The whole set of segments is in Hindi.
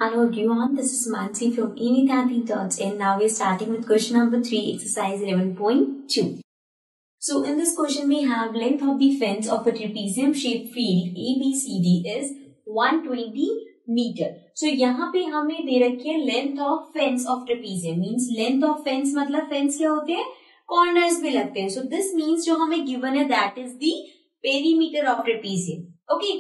Hello everyone, this is Mansi from eMathAthlete.in. Now we are starting with question number 3, exercise 11.2. So in this question we have length of the fence of a trapezium shaped field ABCD is 120 meter. So यहाँ पे हमें दे रखी है length of fence of trapezium, means length of fence मतलब fence क्या होते हैं, corners पे लगते हैं. So this means जो हमें given है that is the perimeter of trapezium. Okay,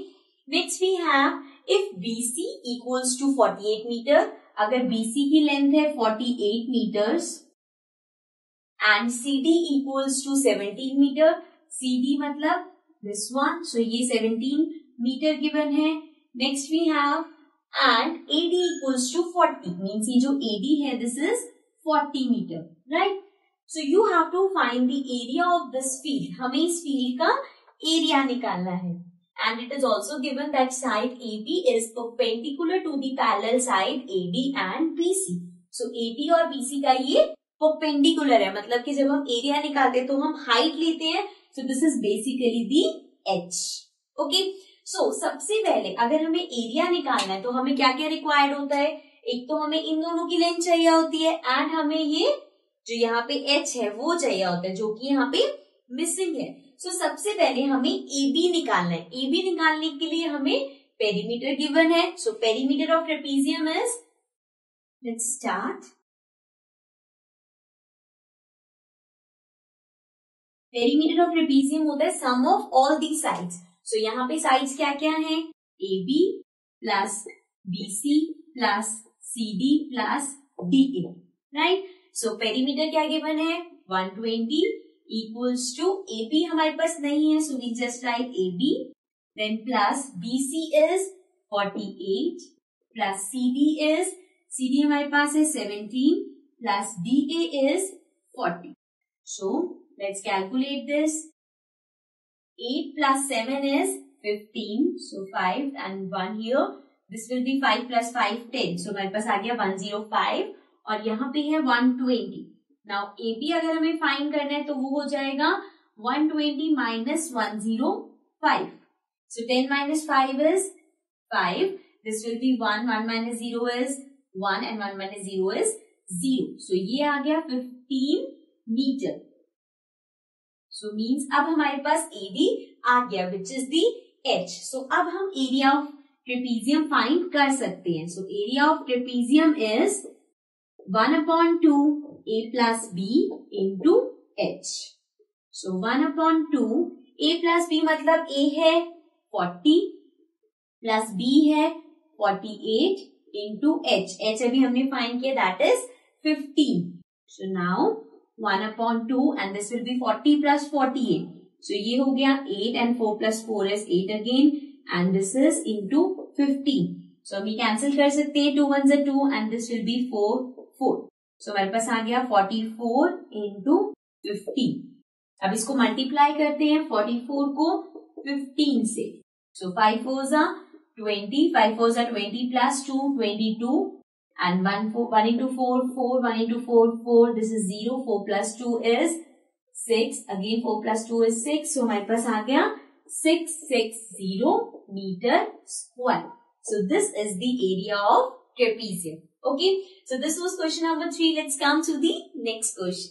next we have if BC equals to 48 metre, अगर BC की लेंथ है 48 metres and CD equals to 17 metre, CD मतलब this one, so ये 17 मीटर गिवन है. Next we have and AD equals to 40, means ये जो AD है this is 40 metre, right. So you have to find the area of this field, हमें इस फील्ड का एरिया निकालना है. And it is also given that side AB is perpendicular to the parallel side AD and BC. So AD और BC का ये perpendicular है, मतलब कि जब हम एरिया निकालते हैं तो हम हाइट लेते हैं. So this is basically the H. Okay. So सबसे पहले अगर हमें एरिया निकालना है तो हमें क्या क्या रिक्वायर्ड होता है, एक तो हमें इन दोनों की लेंथ चाहिए होती है एंड हमें ये जो यहाँ पे H है वो चाहिए होता है, जो कि यहाँ पे मिसिंग है. सो सबसे पहले हमें AB निकालना है. AB निकालने के लिए हमें पेरीमीटर गिवन है. So perimeter of trapezium is, let's start. Perimeter of trapezium होता है सम ऑफ ऑल दी साइड्स. सो यहाँ पे साइड्स क्या क्या है, AB plus BC plus CD plus DA, right. So perimeter क्या गिवन है 120 equals to AB हमारे पास नहीं है, so we just write AB, then plus BC is 48 plus CD हमारे पास है 17 plus DA is 40. So let's calculate this. 8 plus 7 is 15, so 5 and 1 here. This will be 5 plus 5 10, so हमारे पास आ गया 105 और यहाँ पे है 120. नाउ AB अगर हमें फाइंड करना है तो वो हो जाएगा 120 minus 105. So 10 minus 5 is 5. This will be 1. 1 minus 0 is 1 and 1 minus 0 is 0. सो ये आ गया 15 मीटर. सो मीन्स अब हमारे पास AD आ गया विच इज दी H. सो अब हम एरिया ऑफ ट्रेपेजियम फाइंड कर सकते हैं. So area of trapezium is 1/2 A plus B into H. So 1/2 A plus B मतलब A है 40 plus B है 48 into H. H अभी हमने फाइंड किया that is 15. So now 1/2 and this will be 40 plus 48. So ये हो गया 8 and 4 plus 4 is 8 again and this is into 15. So हम ये cancel कर सकते हैं, 2 1s are 2 and this will be 4. So हमारे पास आ गया 44 into 15. अब इसको मल्टीप्लाई करते हैं 44 को 15 से. So 5 4s are 20, 5 4s are 20 plus 2 22 and 1 into 4 4, 1 into 4 4. This is 0. 4 plus 2 is 6. Again 4 plus 2 is 6. So हमारे पास आ गया 660 meter square. So this is the area of trapezium. Okay, so this was question number 3. Let's come to the next question.